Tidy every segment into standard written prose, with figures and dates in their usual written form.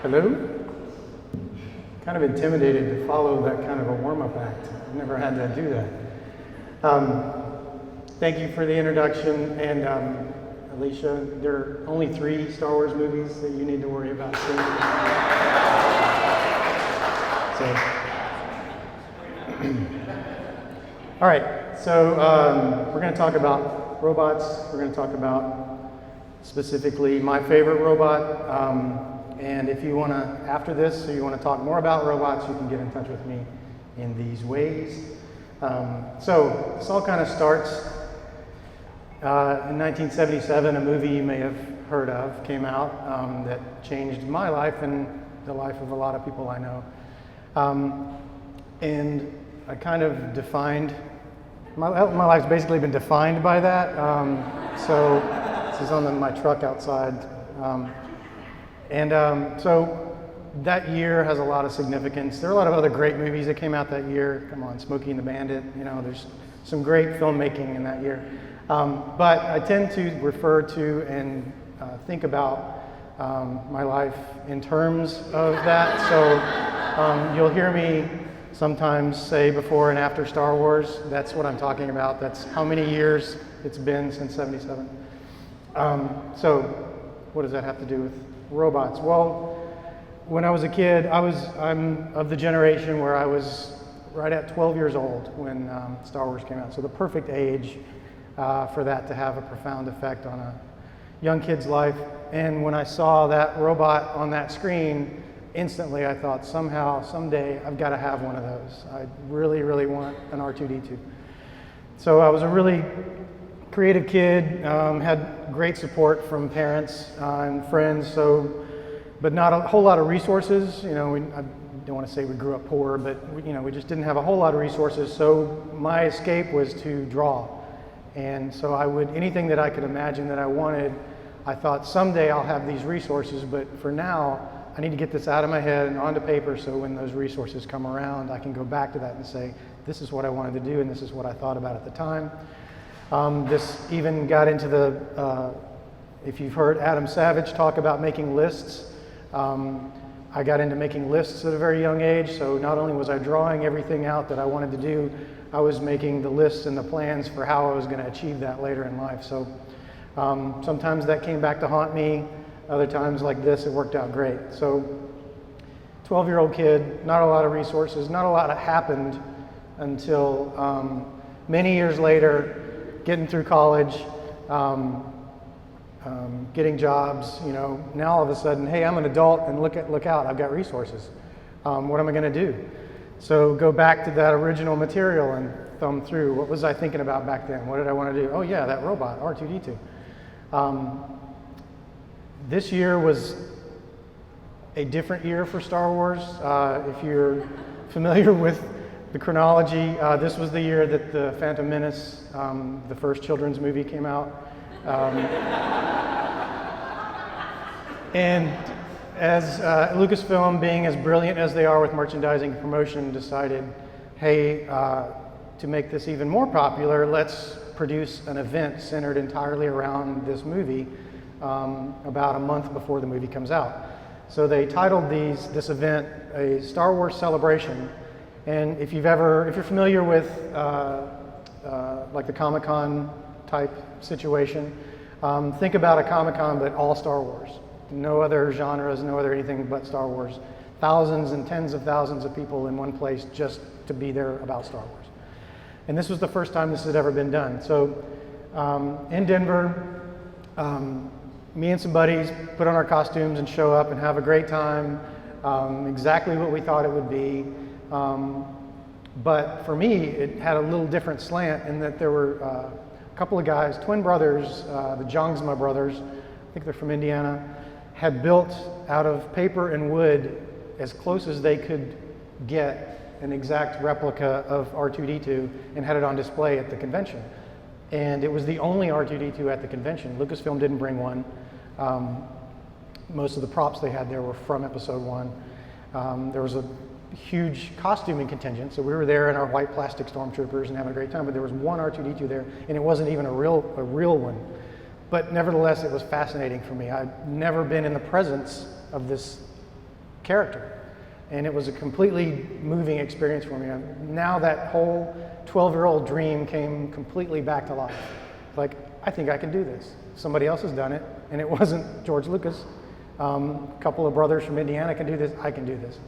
Hello? Kind of intimidated to follow that kind of a warm-up act. I've never had to do that. Thank you for the introduction, and Alicia, there are only 3 Star Wars movies that you need to worry about soon. All right, so we're going to talk about robots. We're going to talk about specifically my favorite robot. And if you want to, after this, so you want to talk more about robots, you can get in touch with me in these ways. So this all kind of starts in 1977. A movie you may have heard of came out that changed my life and the life of a lot of people I know. And I kind of defined, my life's basically been defined by that. So this is on my truck outside. So that year has a lot of significance. There are a lot of other great movies that came out that year. Come on, Smokey and the Bandit, you know, there's some great filmmaking in that year. But I tend to refer to and think about my life in terms of that. So you'll hear me sometimes say before and after Star Wars. That's what I'm talking about. That's how many years it's been since '77. So what does that have to do with robots? Well, when I was a kid, I'm of the generation where I was right at 12 years old when Star Wars came out. So the perfect age for that to have a profound effect on a young kid's life. And when I saw that robot on that screen, instantly I thought, somehow, someday, I've got to have one of those. I really, really want an R2-D2. So I was a really creative kid, had great support from parents and friends, but not a whole lot of resources. You know, I don't want to say we grew up poor, but we just didn't have a whole lot of resources. So my escape was to draw. And so anything that I could imagine that I wanted, I thought someday I'll have these resources, but for now, I need to get this out of my head and onto paper so when those resources come around, I can go back to that and say, this is what I wanted to do and this is what I thought about at the time. This even got into if you've heard Adam Savage talk about making lists, I got into making lists at a very young age. So not only was I drawing everything out that I wanted to do, I was making the lists and the plans for how I was going to achieve that later in life. So sometimes that came back to haunt me. Other times like this, it worked out great. So 12-year-old kid, not a lot of resources, not a lot happened until many years later, getting through college, getting jobs, now all of a sudden, hey, I'm an adult and look out, I've got resources. What am I gonna do? So go back to that original material and thumb through. What was I thinking about back then? What did I wanna do? Oh yeah, that robot, R2-D2. This year was a different year for Star Wars. If you're familiar with the chronology, this was the year that The Phantom Menace, the first children's movie, came out. And as Lucasfilm, being as brilliant as they are with merchandising and promotion, decided, hey, to make this even more popular, let's produce an event centered entirely around this movie about a month before the movie comes out. So they titled this event a Star Wars Celebration. And if you're familiar with like the Comic-Con type situation, think about a Comic-Con but all Star Wars. No other genres, no other anything but Star Wars. Thousands and tens of thousands of people in one place just to be there about Star Wars. And this was the first time this had ever been done. So in Denver, me and some buddies put on our costumes and show up and have a great time, exactly what we thought it would be. But for me, it had a little different slant in that there were a couple of guys, twin brothers, the Jongsma brothers, I think they're from Indiana, had built out of paper and wood as close as they could get an exact replica of R2-D2 and had it on display at the convention. And it was the only R2-D2 at the convention. Lucasfilm didn't bring one. Most of the props they had there were from Episode 1. There was a huge costuming contingent, so we were there in our white plastic stormtroopers and having a great time, but there was one R2-D2 there, and it wasn't even a real one. But nevertheless, it was fascinating for me. I'd never been in the presence of this character, and it was a completely moving experience for me. Now that whole 12-year-old dream came completely back to life. Like, I think I can do this. Somebody else has done it, and it wasn't George Lucas. A couple of brothers from Indiana can do this, I can do this.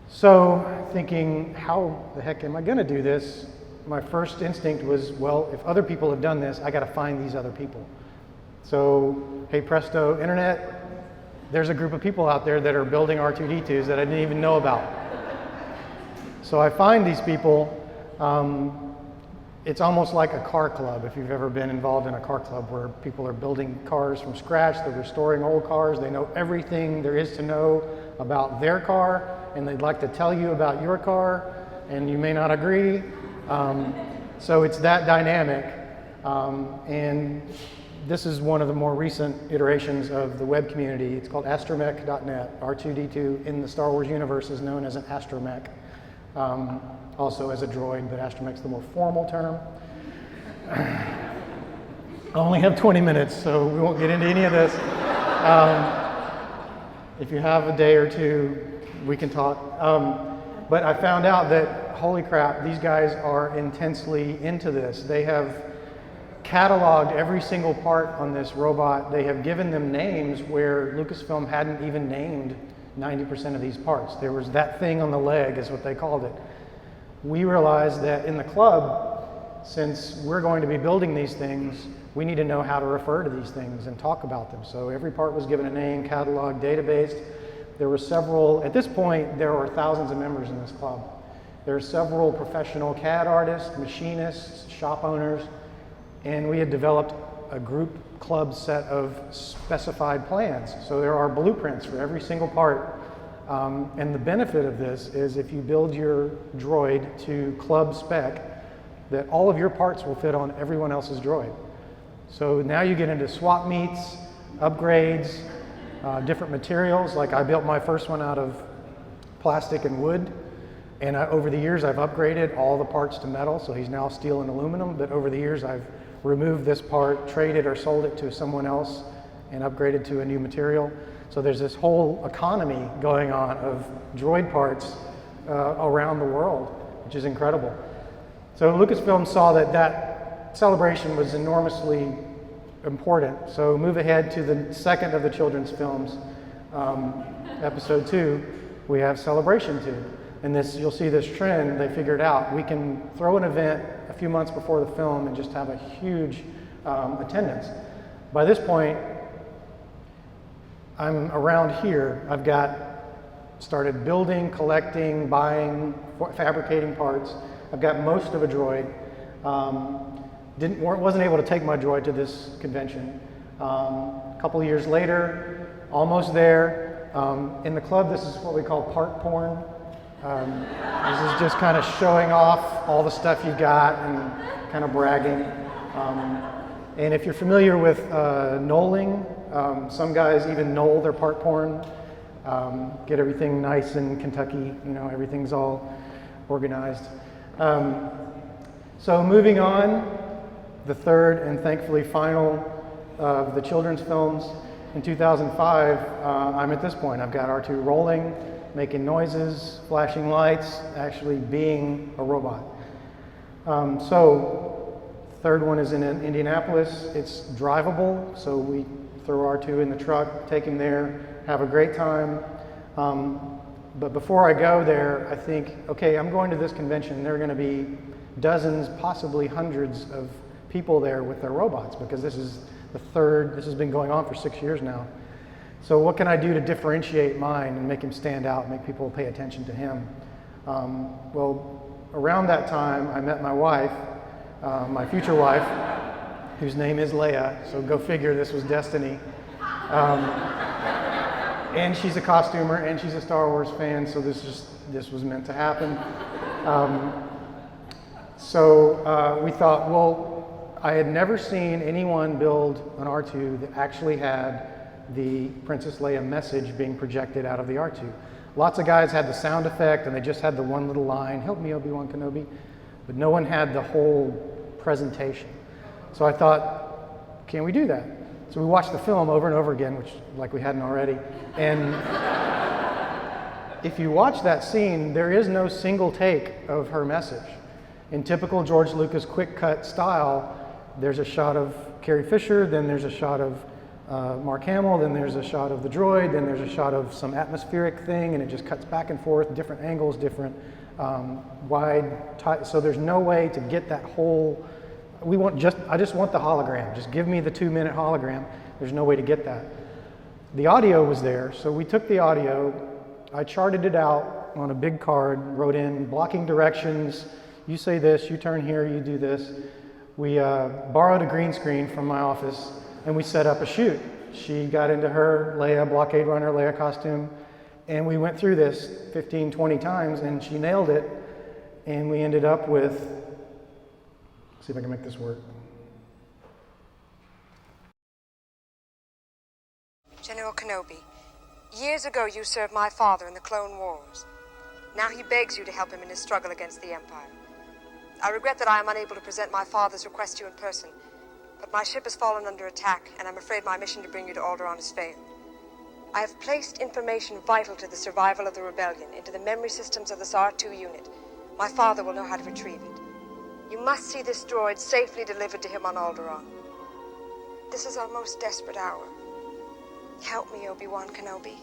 So thinking, how the heck am I gonna do this? My first instinct was, well, if other people have done this, I gotta find these other people. So, hey presto, internet, there's a group of people out there that are building R2-D2s that I didn't even know about. So I find these people. It's almost like a car club, if you've ever been involved in a car club where people are building cars from scratch, they're restoring old cars, they know everything there is to know about their car, and they'd like to tell you about your car, and you may not agree. So it's that dynamic, and this is one of the more recent iterations of the web community. It's called astromech.net. R2-D2 in the Star Wars universe is known as an astromech. Also as a droid, but astromech's the more formal term. I only have 20 minutes, so we won't get into any of this. If you have a day or two, we can talk. But I found out that, holy crap, these guys are intensely into this. They have cataloged every single part on this robot. They have given them names where Lucasfilm hadn't even named 90% of these parts. There was that thing on the leg, is what they called it. We realized that in the club, since we're going to be building these things, we need to know how to refer to these things and talk about them. So every part was given a name, catalog, database. There were several, at this point, there are thousands of members in this club. There are several professional CAD artists, machinists, shop owners, and we had developed a group club set of specified plans. So there are blueprints for every single part. And the benefit of this is if you build your droid to club spec, that all of your parts will fit on everyone else's droid. So now you get into swap meets, upgrades, different materials. Like I built my first one out of plastic and wood, and over the years I've upgraded all the parts to metal, so he's now steel and aluminum, but over the years I've removed this part, traded or sold it to someone else, and upgraded to a new material. So there's this whole economy going on of droid parts around the world, which is incredible. So Lucasfilm saw that that celebration was enormously important. So move ahead to the second of the children's films, Episode 2, we have Celebration 2. And this, you'll see this trend they figured out. We can throw an event a few months before the film and just have a huge attendance. By this point, I'm around here. I've got started building, collecting, buying, fabricating parts. I've got most of a droid. Wasn't able to take my droid to this convention. A couple of years later, almost there. In the club, this is what we call part porn. This is just kind of showing off all the stuff you've got and kind of bragging. And if you're familiar with knolling, some guys even knoll their part porn, get everything nice in Kentucky, you know, everything's all organized. So moving on, the third and thankfully final of the children's films. In 2005, I'm at this point. I've got R2 rolling, making noises, flashing lights, actually being a robot. So third one is in Indianapolis. It's drivable, so we throw R2 in the truck, take him there, have a great time. But before I go there, I think, okay, I'm going to this convention. There are going to be dozens, possibly hundreds of people there with their robots, because this is the third, this has been going on for 6 years now. So what can I do to differentiate mine and make him stand out, make people pay attention to him? Well, around that time, I met my wife. my future wife, whose name is Leia, so go figure, this was destiny. And she's a costumer, and she's a Star Wars fan, so this was meant to happen. So we thought, well, I had never seen anyone build an R2 that actually had the Princess Leia message being projected out of the R2. Lots of guys had the sound effect, and they just had the one little line, "Help me, Obi-Wan Kenobi," but no one had the whole presentation. So I thought, can we do that? So we watched the film over and over again, which like we hadn't already. And if you watch that scene, there is no single take of her message. In typical George Lucas quick cut style, there's a shot of Carrie Fisher, then there's a shot of Mark Hamill, then there's a shot of the droid, then there's a shot of some atmospheric thing, and it just cuts back and forth, different angles, different so there's no way to get that whole, I just want the hologram. Just give me the 2-minute hologram. There's no way to get that. The audio was there, so we took the audio, I charted it out on a big card, wrote in blocking directions, you say this, you turn here, you do this. We borrowed a green screen from my office, and we set up a shoot. She got into her Leia, blockade runner Leia costume, and we went through this 15, 20 times, and she nailed it, and we ended up with, let's see if I can make this work. General Kenobi, years ago you served my father in the Clone Wars. Now he begs you to help him in his struggle against the Empire. I regret that I am unable to present my father's request to you in person, but my ship has fallen under attack, and I'm afraid my mission to bring you to Alderaan has failed. I have placed information vital to the survival of the rebellion into the memory systems of this R2 unit. My father will know how to retrieve it. You must see this droid safely delivered to him on Alderaan. This is our most desperate hour. Help me, Obi-Wan Kenobi.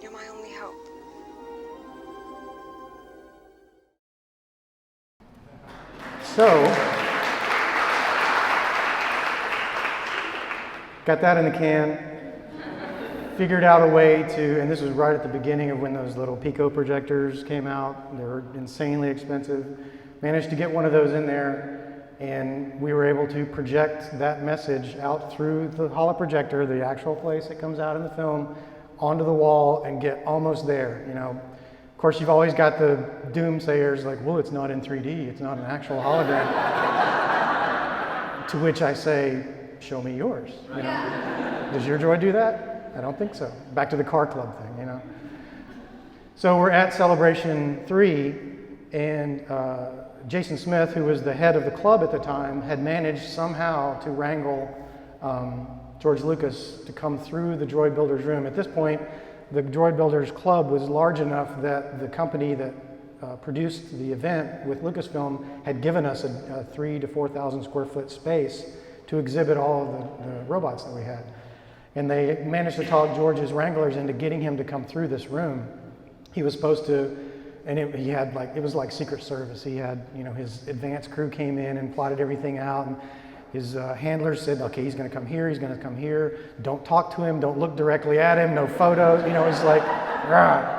You're my only hope. So, got that in the can, figured out a way to, and this was right at the beginning of when those little Pico projectors came out. They were insanely expensive. Managed to get one of those in there, and we were able to project that message out through the holoprojector, the actual place it comes out in the film, onto the wall and get almost there, you know. Of course, you've always got the doomsayers like, well, it's not in 3D, it's not an actual hologram. To which I say, show me yours, you know. Does your droid do that? I don't think so. Back to the car club thing, you know. So we're at Celebration 3, and Jason Smith, who was the head of the club at the time, had managed somehow to wrangle George Lucas to come through the droid builder's room. At this point, the droid builders club was large enough that the company that produced the event with Lucasfilm had given us a 3,000 to 4,000 square foot space to exhibit all of the robots that we had. And they managed to talk George's wranglers into getting him to come through this room. He was supposed to, and he had like, it was like Secret Service. He had, you know, his advanced crew came in and plotted everything out, and his handlers said, okay, he's gonna come here, he's gonna come here. Don't talk to him, don't look directly at him, no photos, you know, it's like, rah.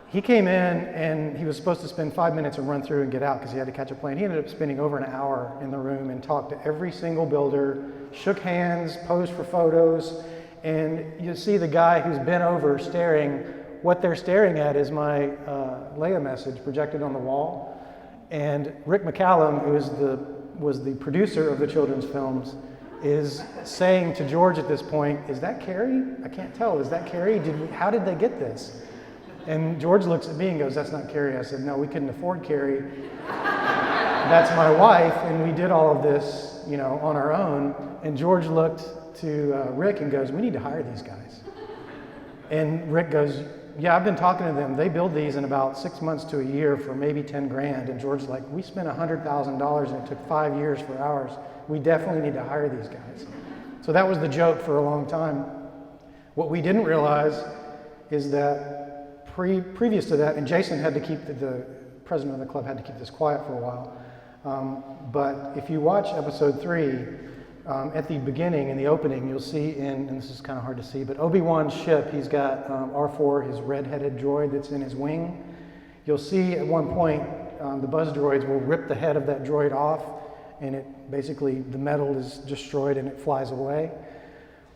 He came in and he was supposed to spend 5 minutes and run through and get out because he had to catch a plane. He ended up spending over an hour in the room and talked to every single builder, shook hands, posed for photos, and you see the guy who's bent over staring. What they're staring at is my Leia message projected on the wall. And Rick McCallum, who was the producer of the children's films, is saying to George at this point, is that Carrie? I can't tell, is that Carrie? How did they get this? And George looks at me and goes, that's not Carrie. I said, no, we couldn't afford Carrie. That's my wife, and we did all of this, you know, on our own. And George looked to Rick and goes, we need to hire these guys. And Rick goes, yeah, I've been talking to them. They build these in about 6 months to a year for maybe 10 grand. And George's like, we spent $100,000 and it took 5 years for ours. We definitely need to hire these guys. So that was the joke for a long time. What we didn't realize is that previous to that, and Jason had to keep, the president of the club had to keep this quiet for a while. But if you watch episode 3, at the beginning, in the opening, you'll see and this is kind of hard to see, but Obi-Wan's ship, he's got R4, his red-headed droid that's in his wing. You'll see at one point, the buzz droids will rip the head of that droid off and it basically, the metal is destroyed and it flies away.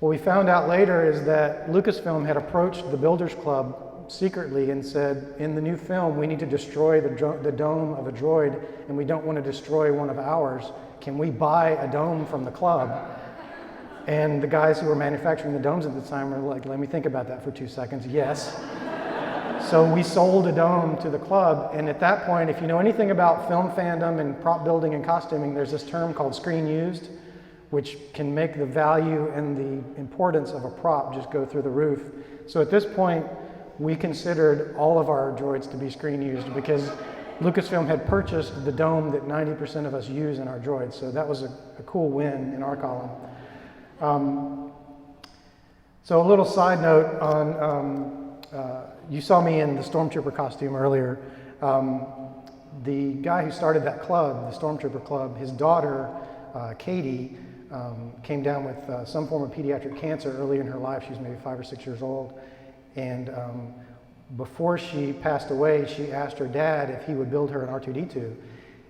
What we found out later is that Lucasfilm had approached the Builders Club secretly and said, in the new film, we need to destroy the dome of a droid, and we don't want to destroy one of ours. Can we buy a dome from the club? And the guys who were manufacturing the domes at the time were like, let me think about that for 2 seconds. Yes. So we sold a dome to the club, and at that point, if you know anything about film fandom and prop building and costuming, there's this term called screen used, which can make the value and the importance of a prop just go through the roof. So at this point, we considered all of our droids to be screen used because Lucasfilm had purchased the dome that 90% of us use in our droids. So that was a cool win in our column. So a little side note on, you saw me in the Stormtrooper costume earlier. The guy who started that club, the Stormtrooper Club, his daughter, Katie, came down with some form of pediatric cancer early in her life. She was maybe 5 or 6 years old. And before she passed away, she asked her dad if he would build her an R2-D2.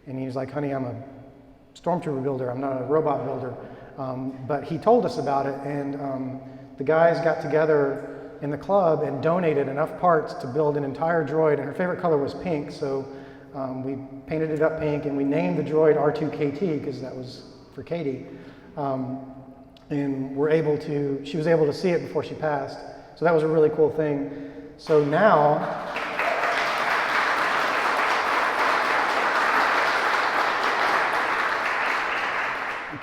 And he was like, honey, I'm a Stormtrooper builder, I'm not a robot builder. But he told us about it, and the guys got together in the club and donated enough parts to build an entire droid, and her favorite color was pink, so we painted it up pink, and we named the droid R2KT, because that was for Katie. And she was able to see it before she passed. So that was a really cool thing. So now,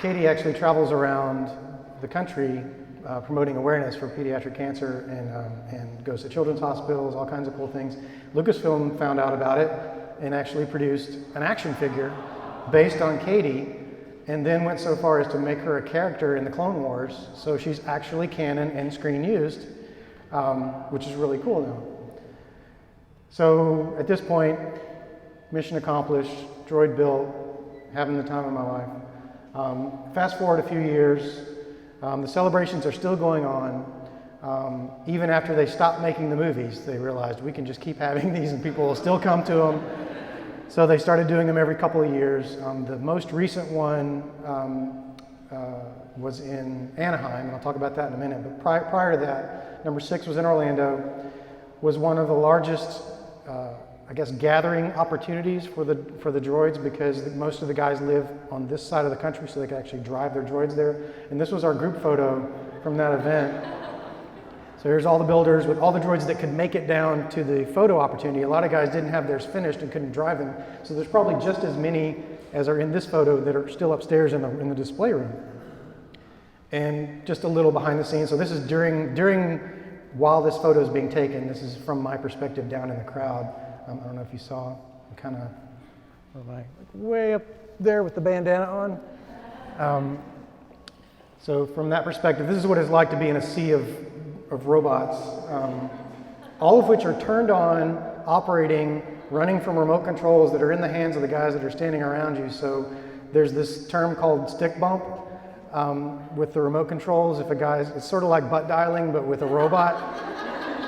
Katie actually travels around the country promoting awareness for pediatric cancer and goes to children's hospitals, all kinds of cool things. Lucasfilm found out about it and actually produced an action figure based on Katie, and then went so far as to make her a character in the Clone Wars. So she's actually canon and screen used, which is really cool now. So at this point, mission accomplished, droid built, having the time of my life. Fast forward a few years, the celebrations are still going on. Even after they stopped making the movies, they realized we can just keep having these and people will still come to them. So they started doing them every couple of years. The most recent one was in Anaheim, and I'll talk about that in a minute. But prior to that, number 6 was in Orlando, was one of the largest gathering opportunities for the droids, because most of the guys live on this side of the country, so they could actually drive their droids there. And this was our group photo from that event. So here's all the builders with all the droids that could make it down to the photo opportunity. A lot of guys didn't have theirs finished and couldn't drive them. So there's probably just as many as are in this photo that are still upstairs in the display room. And just a little behind the scenes. So this is during while this photo is being taken. This is from my perspective down in the crowd. I don't know if you saw, I'm kind of like way up there with the bandana on. So from that perspective, this is what it's like to be in a sea of robots, all of which are turned on, operating, running from remote controls that are in the hands of the guys that are standing around you. So there's this term called stick bump with the remote controls. If a guy's, it's sort of like butt dialing, but with a robot.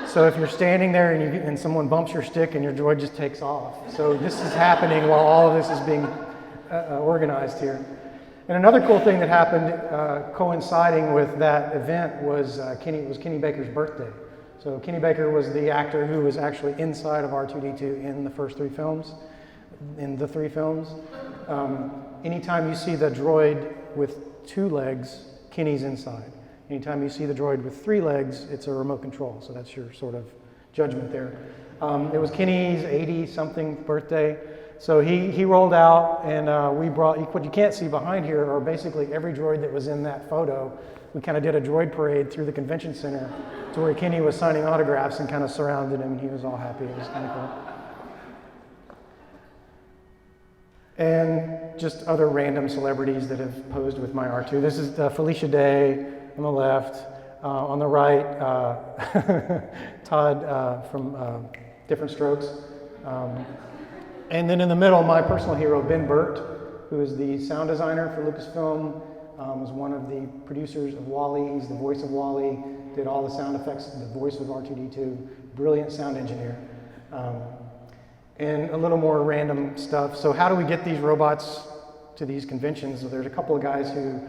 So if you're standing there and someone bumps your stick and your droid just takes off. So this is happening while all of this is being organized here. And another cool thing that happened coinciding with that event was Kenny Baker's birthday. So Kenny Baker was the actor who was actually inside of R2-D2 in the first 3 films, in the 3 films. Anytime you see the droid with 2 legs, Kenny's inside. Anytime you see the droid with 3 legs, it's a remote control. So that's your sort of judgment there. It was Kenny's 80-something birthday. So he rolled out, and we brought, what you can't see behind here are basically every droid that was in that photo. We kind of did a droid parade through the convention center to where Kenny was signing autographs and kind of surrounded him, and he was all happy. It was kind of cool. And just other random celebrities that have posed with my R2. This is Felicia Day on the left. On the right, Todd from Different Strokes. And then in the middle, my personal hero, Ben Burt, who is the sound designer for Lucasfilm, was one of the producers of WALL-E. He's the voice of WALL-E, did all the sound effects, the voice of R2-D2, brilliant sound engineer. And a little more random stuff. So how do we get these robots to these conventions. So there's a couple of guys who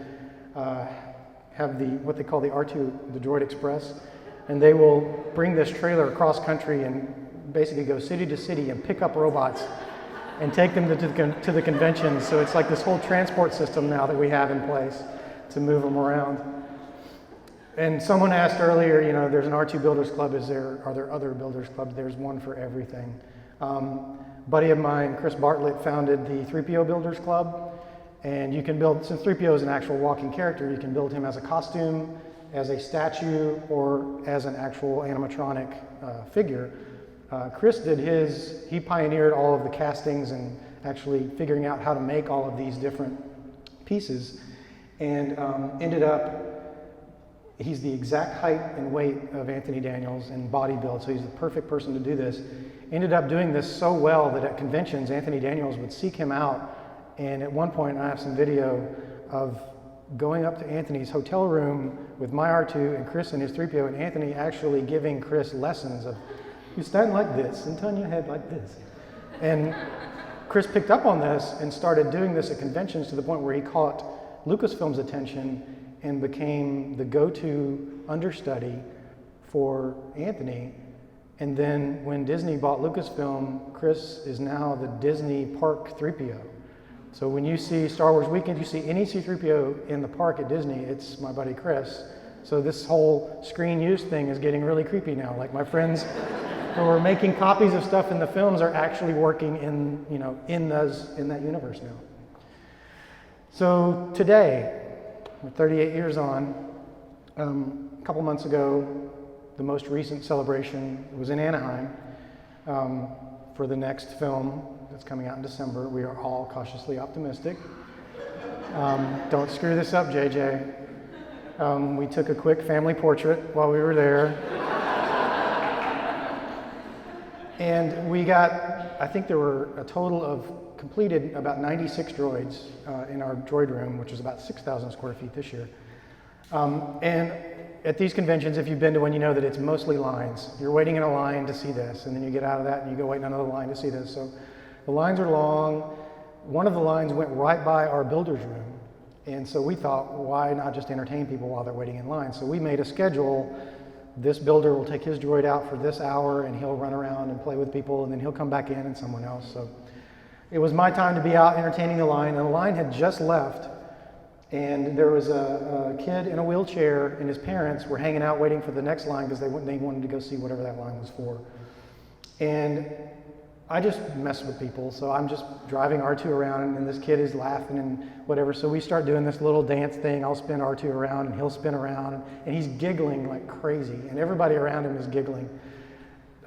have what they call the R2, the Droid Express, and they will bring this trailer across country and basically go city to city and pick up robots and take them to the conventions. So it's like this whole transport system now that we have in place to move them around. And someone asked earlier, you know, there's an R2 Builders Club. Are there other Builders Clubs? There's one for everything. Buddy of mine, Chris Bartlett, founded the 3PO Builders Club. And you can build, since 3PO is an actual walking character, you can build him as a costume, as a statue, or as an actual animatronic figure. Chris did he pioneered all of the castings and actually figuring out how to make all of these different pieces, and ended up, he's the exact height and weight of Anthony Daniels in body build, so he's the perfect person to do this. Ended up doing this so well that at conventions, Anthony Daniels would seek him out. And at one point, I have some video of going up to Anthony's hotel room with my R2 and Chris and his 3PO, and Anthony actually giving Chris lessons of, you stand like this and turn your head like this. And Chris picked up on this and started doing this at conventions to the point where he caught Lucasfilm's attention and became the go-to understudy for Anthony. And then when Disney bought Lucasfilm, Chris is now the Disney Park 3PO. So when you see Star Wars Weekend, you see any C-3PO in the park at Disney, it's my buddy Chris. So this whole screen use thing is getting really creepy now. Like my friends who are making copies of stuff in the films are actually working in that universe now. So today, we're 38 years on. A couple months ago, the most recent celebration was in Anaheim for the next film that's coming out in December. We are all cautiously optimistic. Don't screw this up, JJ. We took a quick family portrait while we were there. And we got, I think there were a total of completed about 96 droids in our droid room, which is about 6,000 square feet this year. And at these conventions, if you've been to one, you know that it's mostly lines. You're waiting in a line to see this, and then you get out of that and you go wait in another line to see this. So the lines are long. One of the lines went right by our builder's room. And so we thought, why not just entertain people while they're waiting in line? So we made a schedule. This builder will take his droid out for this hour and he'll run around and play with people, and then he'll come back in and someone else. So it was my time to be out entertaining the line, and the line had just left. And there was a kid in a wheelchair and his parents were hanging out waiting for the next line because they wanted to go see whatever that line was for. And I just mess with people, so I'm just driving R2 around and this kid is laughing and whatever. So we start doing this little dance thing. I'll spin R2 around and he'll spin around, and he's giggling like crazy and everybody around him is giggling.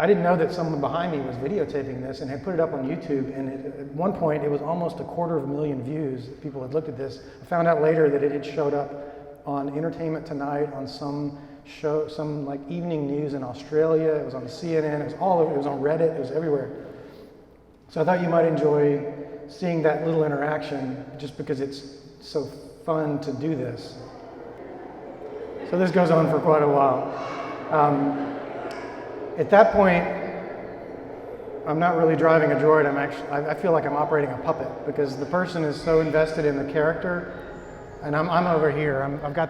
I didn't know that someone behind me was videotaping this and had put it up on YouTube, and at one point it was almost 250,000 views. People had looked at this. I found out later that it had showed up on Entertainment Tonight, on some show, some like evening news in Australia. It was on CNN. It was all over. It was on Reddit. It was everywhere. So I thought you might enjoy seeing that little interaction, just because it's so fun to do this. So this goes on for quite a while. At that point, I'm not really driving a droid. I feel like I'm operating a puppet, because the person is so invested in the character, and I'm over here. I've got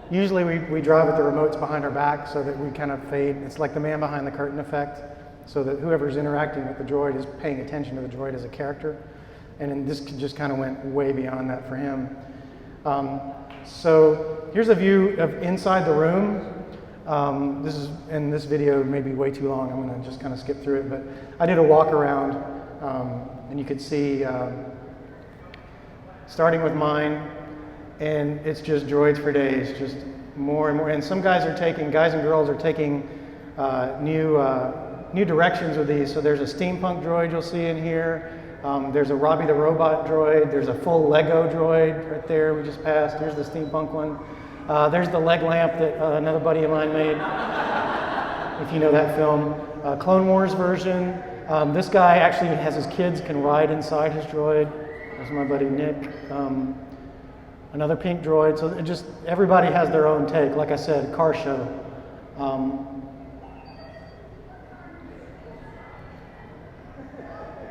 usually we drive with the remotes behind our back so that we kind of fade. It's like the man behind the curtain effect, so that whoever's interacting with the droid is paying attention to the droid as a character. And this just kind of went way beyond that for him. So here's a view of inside the room. This video may be way too long. I'm going to just kind of skip through it, but I did a walk around, and you could see, starting with mine, and it's just droids for days, just more and more. And some guys and girls are taking new directions with these. So there's a steampunk droid you'll see in here. There's a Robbie the Robot droid. There's a full Lego droid right there we just passed. Here's the steampunk one. There's the leg lamp that another buddy of mine made, if you know that film. Clone Wars version. This guy actually has his kids can ride inside his droid. There's my buddy Nick. Another pink droid. So it just, everybody has their own take. Like I said, car show.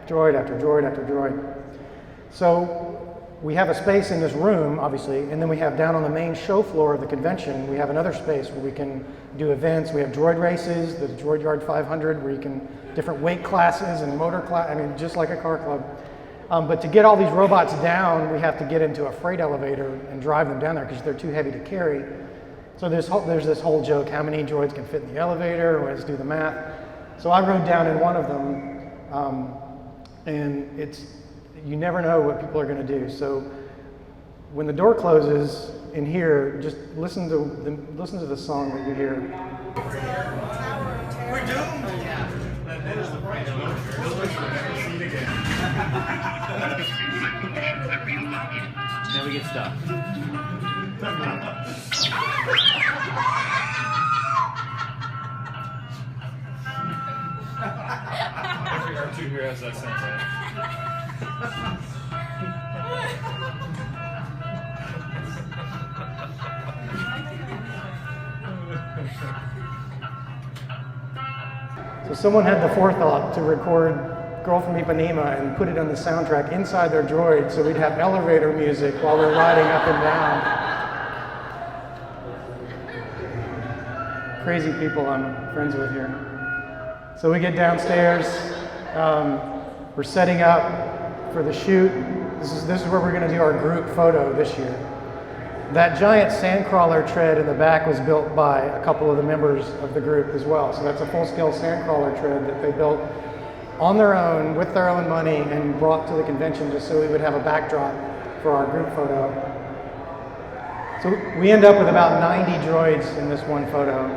Droid after droid after droid. So we have a space in this room, obviously, and then we have down on the main show floor of the convention, we have another space where we can do events. We have droid races, the Droid Yard 500, where you can, different weight classes and motor class, I mean, just like a car club. But to get all these robots down, we have to get into a freight elevator and drive them down there because they're too heavy to carry. So there's this whole joke, how many droids can fit in the elevator? Let's do the math. So I rode down in one of them, and you never know what people are going to do. So when the door closes in here, just listen to the song that you hear. We're doomed. Yeah. That is the French military. Those are never seen again. Now we get stuck. Every R2 here has that sound. So someone had the forethought to record Girl from Ipanema and put it on the soundtrack inside their droid so we'd have elevator music while we're riding up and down. Crazy people I'm friends with here. So we get downstairs, we're setting up for the shoot. This is where we're going to do our group photo this year. That giant sandcrawler tread in the back was built by a couple of the members of the group as well. So that's a full-scale sandcrawler tread that they built on their own, with their own money, and brought to the convention just so we would have a backdrop for our group photo. So we end up with about 90 droids in this one photo.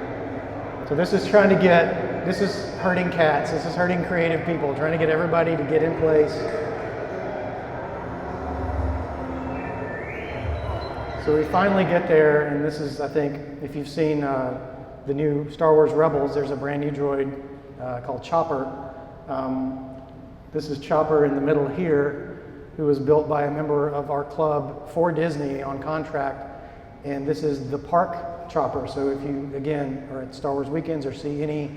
So this is herding cats, this is herding creative people, trying to get everybody to get in place. So we finally get there, and this is, I think, if you've seen the new Star Wars Rebels, there's a brand new droid called Chopper. This is Chopper in the middle here, who was built by a member of our club for Disney on contract. And this is the park Chopper. So if you, again, are at Star Wars weekends or see any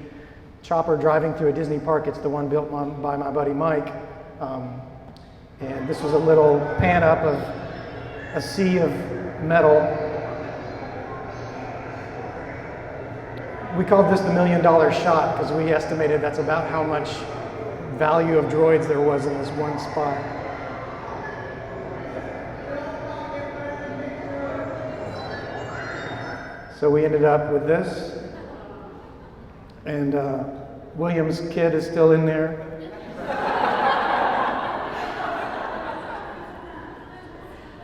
Chopper driving through a Disney park, it's the one built by my buddy Mike. And this was a little pan up of a sea of metal. We called this the $1 million shot because we estimated that's about how much value of droids there was in this one spot. So we ended up with this, and William's kid is still in there.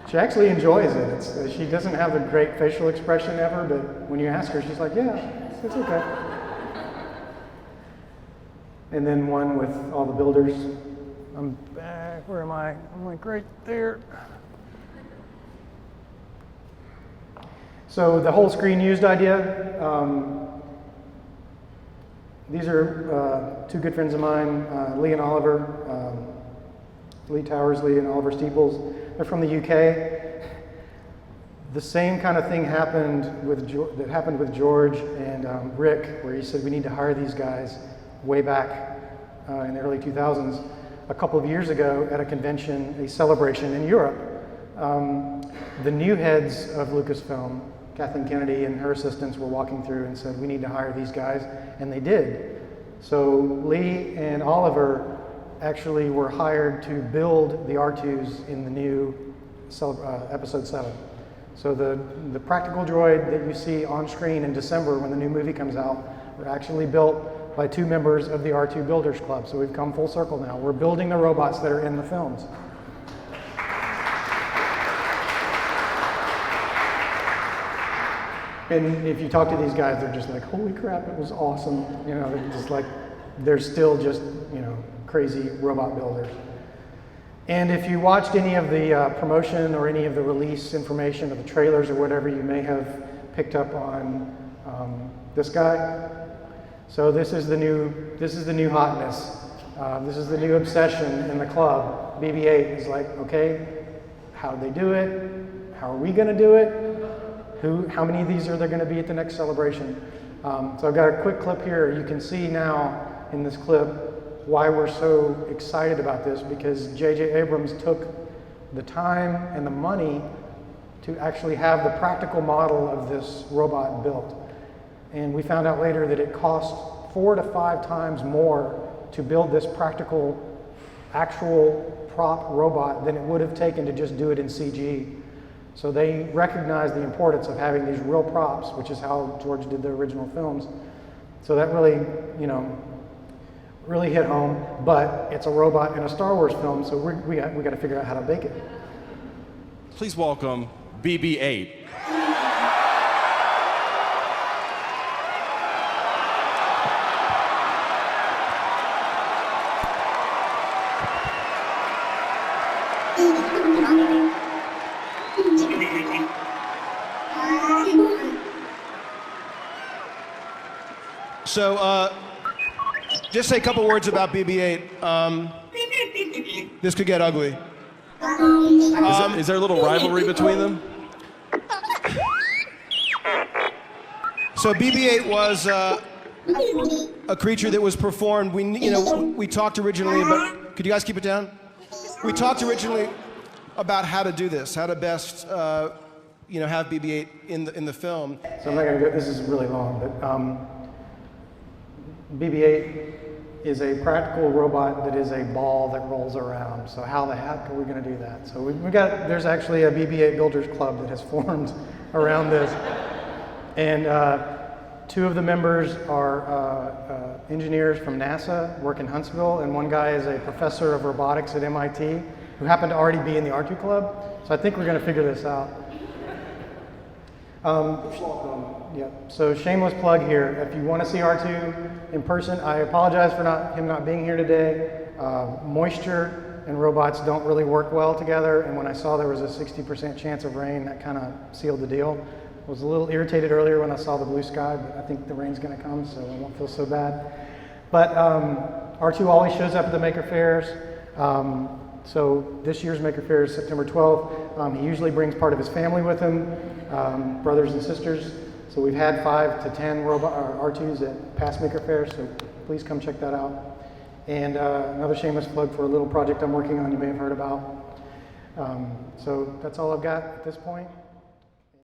She actually enjoys it. She doesn't have a great facial expression ever, but when you ask her, she's like, yeah, it's okay. And then one with all the builders. I'm back, where am I? I'm like right there. So the whole screen used idea, these are two good friends of mine, Lee and Oliver, Lee Towers, Lee and Oliver Steeples. They're from the UK. The same kind of thing happened with George and Rick, where he said we need to hire these guys way back in the early 2000s. A couple of years ago at a convention, a celebration in Europe, the new heads of Lucasfilm, Kathleen Kennedy and her assistants, were walking through and said we need to hire these guys, and they did. So Lee and Oliver actually were hired to build the R2s in the new episode 7. So the practical droid that you see on screen in December when the new movie comes out were actually built by two members of the R2 Builders Club. So we've come full circle now. We're building the robots that are in the films. And if you talk to these guys, they're just like, holy crap, it was awesome. You know, they're just like, they're still just, you know, crazy robot builders. And if you watched any of the promotion or any of the release information of the trailers or whatever, you may have picked up on this guy. So this is the new hotness. This is the new obsession in the club. BB-8 is like, okay, how do they do it? How are we going to do it? How many of these are there going to be at the next celebration? So I've got a quick clip here. You can see now in this clip why we're so excited about this, because J.J. Abrams took the time and the money to actually have the practical model of this robot built. And we found out later that it cost 4 to 5 times more to build this practical, actual prop robot than it would have taken to just do it in CG. So they recognized the importance of having these real props, which is how George did the original films. So that really, really hit home, but it's a robot in a Star Wars film, so we got to figure out how to bake it. Please welcome BB-8. So, just say a couple words about BB-8. This could get ugly. Is there a little rivalry between them? So BB-8 was a creature that was performed. We talked originally about. Could you guys keep it down? We talked originally about how to do this, how to best, have BB-8 in the film. So I'm not going to go. This is really long, but BB-8 is a practical robot that is a ball that rolls around. So how the heck are we going to do that? So there's actually a BB-8 Builders Club that has formed around this. And 2 of the members are engineers from NASA, work in Huntsville, and one guy is a professor of robotics at MIT who happened to already be in the R2 Club. So I think we're going to figure this out. Yeah. So shameless plug here. If you want to see R2 in person, I apologize for him not being here today. Moisture and robots don't really work well together, and when I saw there was a 60% chance of rain, that kind of sealed the deal. I was a little irritated earlier when I saw the blue sky, but I think the rain's going to come, so I won't feel so bad. But R2 always shows up at the Maker Fairs. So this year's Maker Faire is September 12th. He usually brings part of his family with him, brothers and sisters. So we've had 5 to 10 R2s at past Maker Faire, so please come check that out. And another shameless plug for a little project I'm working on you may have heard about. So that's all I've got at this point.